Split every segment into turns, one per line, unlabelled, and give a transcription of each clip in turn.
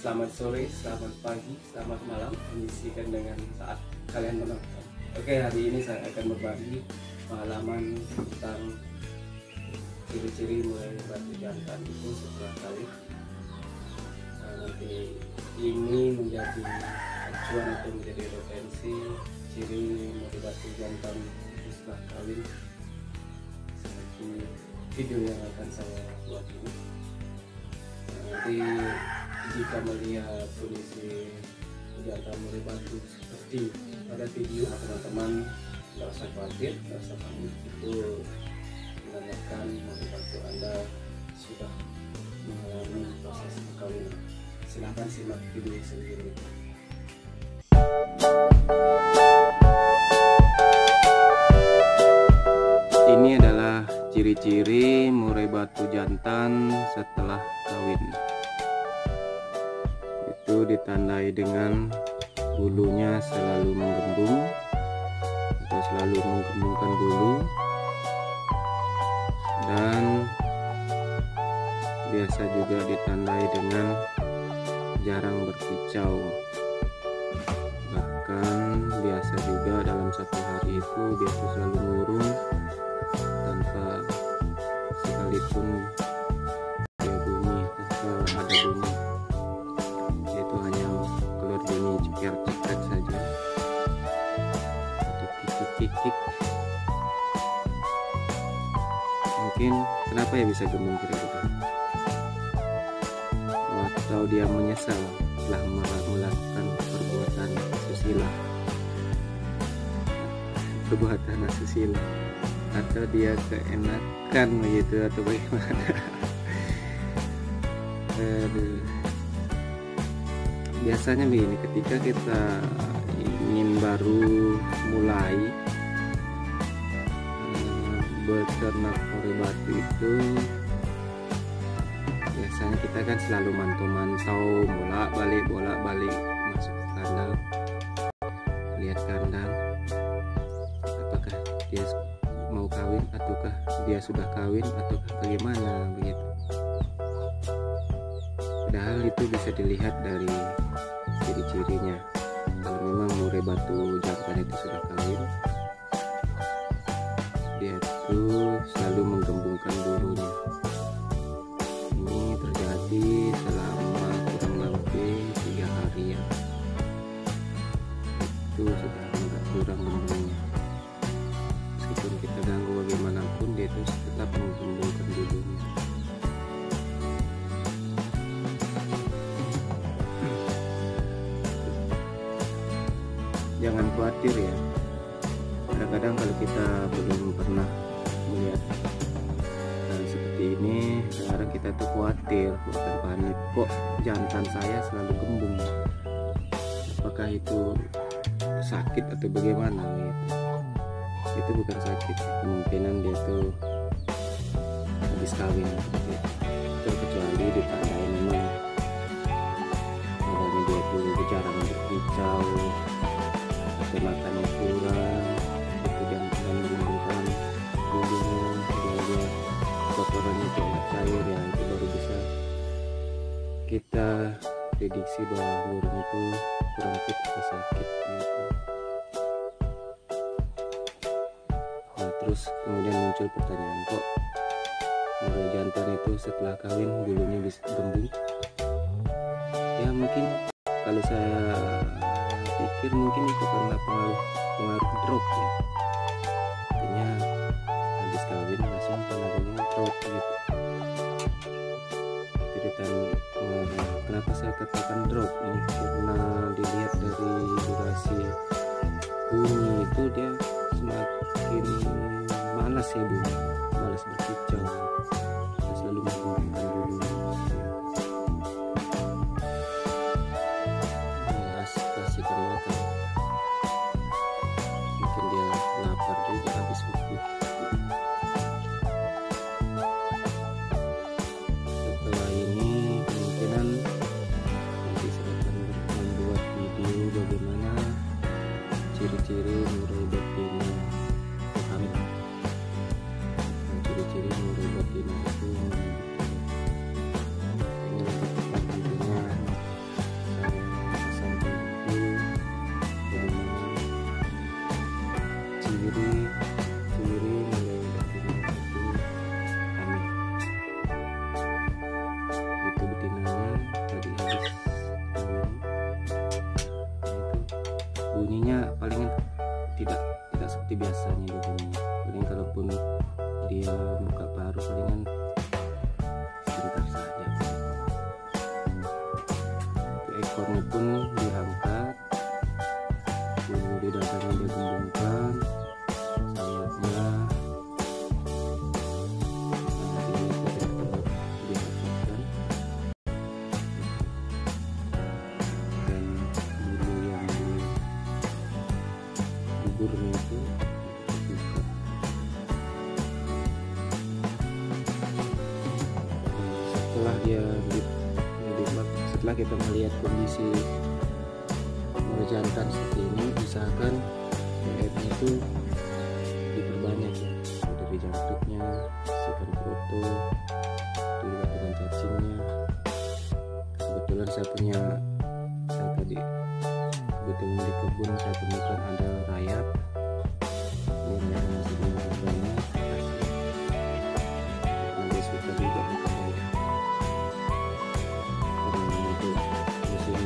Selamat sore, selamat pagi, selamat malam, kondisikan dengan saat kalian menonton. Oke, hari ini saya akan berbagi pengalaman tentang ciri-ciri murai batu jantan itu setelah kawin. Nanti ini menjadi acuan atau menjadi refrensi ciri murai batu jantan itu setelah kawin, seperti video yang akan saya buat ini. Nanti jika melihat kondisi jantan murai batu seperti pada video, teman-teman nggak usah khawatir, nggak usah panik, itu menandakan murai batu Anda sudah mengalami proses perkawinan. Silahkan simak video sendiri. Ini adalah ciri-ciri murai batu jantan setelah kawin. Itu ditandai dengan bulunya selalu menggembung atau selalu menggembungkan bulu, dan biasa juga ditandai dengan jarang berkicau. Bahkan biasa juga dalam satu hari itu dia tuh selalu murung tanpa sekalipun dia bunyi, tanpa ada bunyi. Dia itu hanya keluar bunyi cekrek-cekrek saja atau kikik-kikik. Mungkin kenapa ya bisa gemuk kira-kira? Atau dia menyesal telah melakukan perbuatan asusila, atau dia keenakan begitu, atau bagaimana? Biasanya begini, ketika kita ingin baru mulai beternak murai batu itu, biasanya kita kan selalu mantau-mantau, bolak-balik masuk ke kandang, lihat kandang apakah dia mau kawin ataukah dia sudah kawin ataukah bagaimana begitu. Padahal itu bisa dilihat dari ciri-cirinya. Kalau memang murai batu jantan itu sudah kawin, dia itu selalu menggembungkan bulunya. Ini terjadi selama kurang lebih 3 hari ya. Itu sudah agak kurang gembungnya. Meskipun kita ganggu bagaimanapun, dia itu tetap menggembungkan bulunya. Jangan khawatir ya. Kadang-kadang kalau kita belum pernah melihat seperti ini, sekarang kita tuh khawatir, bukan panik, kok jantan saya selalu gembung, apakah itu sakit atau bagaimana gitu. Itu bukan sakit, kemungkinan dia tuh habis kawin gitu. Kecuali ditandai memang awalnya dia tuh jarang berkicau atau makannya kurang, itu jangan menggembungkan bulunya, dia kotorannya kayak cair ya, itu baru bisa kita prediksi bahwa burung itu kurang fit atau sakit gitu. Nah, terus kemudian muncul pertanyaan, kok murai jantan itu setelah kawin bulunya bisa gembung? Ya mungkin kalau saya pikir mungkin itu karena pengaruh drop ya. Artinya habis kawin langsung tenaganya drop gitu. Kenapa saya katakan drop ini? Karena dilihat dari durasi bunyi itu dia semakin malas ya bunyi, malas berkicau, dia selalu menggembungkan bulunya. Kasihkan makan, mungkin dia lapar juga habis bubuk. Setelah ini kemungkinan nanti saya akan membuat video bagaimana ciri-ciri murai betina kawin. Ciri-ciri murai betina itu
seperti biasanya dia bunyi. Paling kalaupun dia buka paruh palingan sebentar saja. Ekornya pun diangkat, bulu di dadanya dia gembungkan, sayapnya dirapatkan, dan bulu yang di bibirnya itu terbuka. Setelah kita melihat kondisi murai jantan seperti ini, usahakan lehernya itu diperbanyak ya, dari jangkritnya, sisihkan foto, dilihat dengan cacingnya. Kebetulan saya tadi kebetulan di kebun saya temukan ada rayap. Ini rayap masih banyak, nanti suka juga untuk rayap. Untuk musim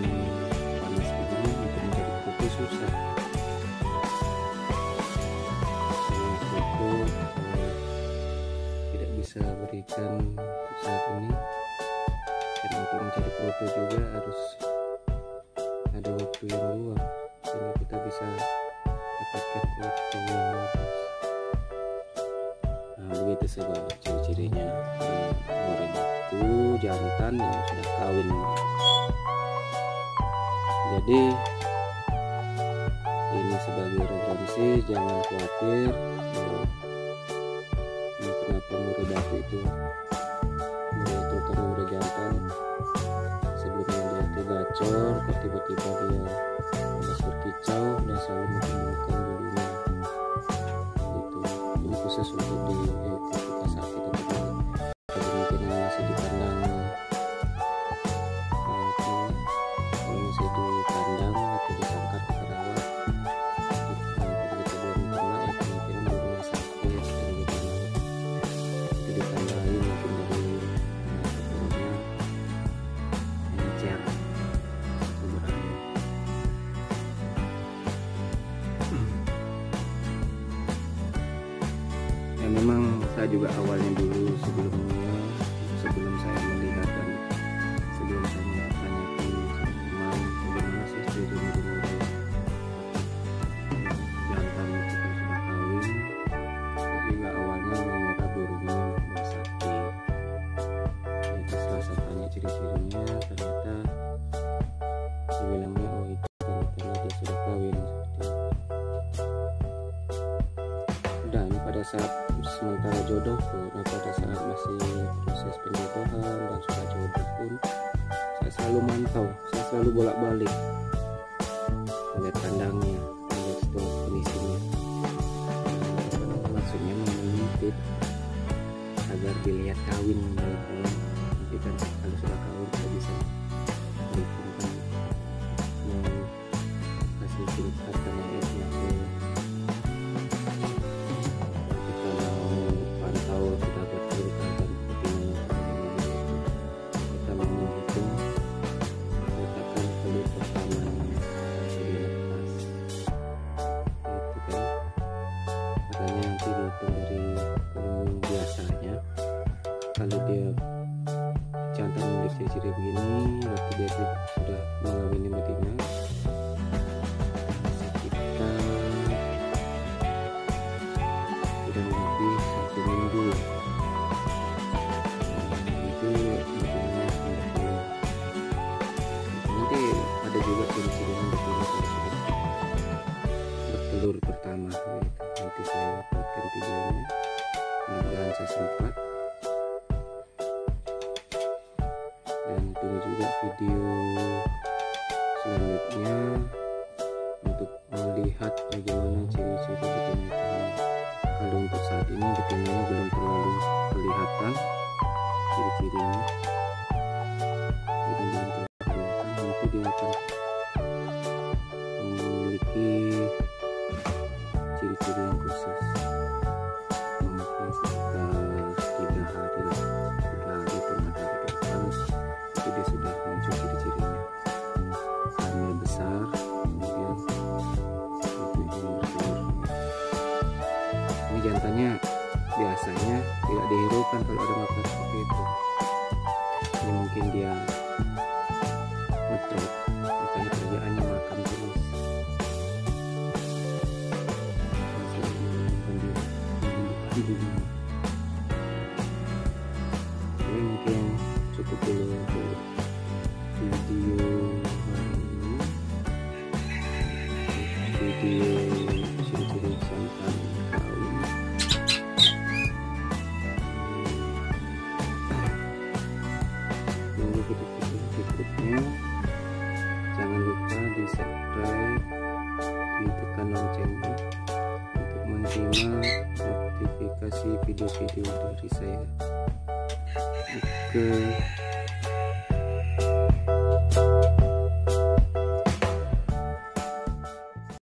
panas begini untuk mencari foto susah. Foto tidak bisa berikan untuk saat ini, dan untuk mencari foto juga harus ada waktu yang luang, sehingga kita bisa dapatkan foto yang bagus. Nah, begitu sebagai ciri-cirinya murai batu jantan yang sudah kawin. Jadi ini sebagai refrensi, jangan khawatir kenapa murai batu itu, terutama murai jantan, sebelumnya dia itu gacor, kok tiba-tiba dia harus berkicau dan selalu mengeluarkan bulunya. Ini khusus untuk di ketika saat kita mungkin masih di kandang, masih di kandang atau di sangkar perawat, kita belum pernah ya, kemungkinan bulunya sakit dan gitu. Itu ditandai mungkin dari keturunnya mengejar keberanian. Ya memang saya juga awalnya dulu sebelum saya melihat dan sebelum saya menanyakan teman bagaimana sih ciri murai jantan itu kan sudah kawin, saya juga awalnya mengira burungnya sudah sakit. Ternyata setelah saya tanya ciri-cirinya, ternyata dibilangnya oh itu karena dia sudah kawin seperti itu. Dan pada saat sementara jodoh pun, pada saat masih proses penjodohan dan sudah jodoh pun, saya selalu mantau, saya selalu bolak-balik melihat kandangnya, melihat situasi kondisinya. Maksudnya mengintip agar dilihat kawin baik-baik. Nanti kan kalau sudah kawin kita bisa berhubungan, mau kasih tingkatan lehernya ke. Atau sudah bertelur dan betina, kita mau menghitung letakkan telur pertamanya dilepas, itu kan makanya nanti dihitung dari biasanya. Kalau dia jantan memiliki ciri begini, berarti dia sudah mengawini betina sekitar kurang lebih 1 minggu. Itu betinanya bertelur. Nanti ada juga ciri-cirinya betina kalau sudah bertelur pertama gitu. Nanti saya buatkan videonya, mudah-mudahan saya sempat. Dan tunggu juga video selanjutnya untuk melihat bagaimana ciri-ciri betina itu. Kalau untuk saat ini betinanya belum terlalu kelihatan ciri-cirinya, nanti dia akan memiliki ciri-ciri yang khusus. Mungkin sekitar 3 hari lah, 3 hari atau 4 hari ke depan itu dia sudah muncul ciri-cirinya. Hamil besar, kemudian itu ingin bertelur. rasanya tidak dihiraukan kalau ada makan seperti itu. Ini mungkin dia ngetrot, makanya kerjaannya makan terus. Oke, mungkin cukup dulu untuk video hari ini. Video ciri-ciri jantan kawin. Tunggu video berikutnya. Jangan lupa di subscribe, ditekan loncengnya untuk menerima notifikasi video-video dari saya. Oke.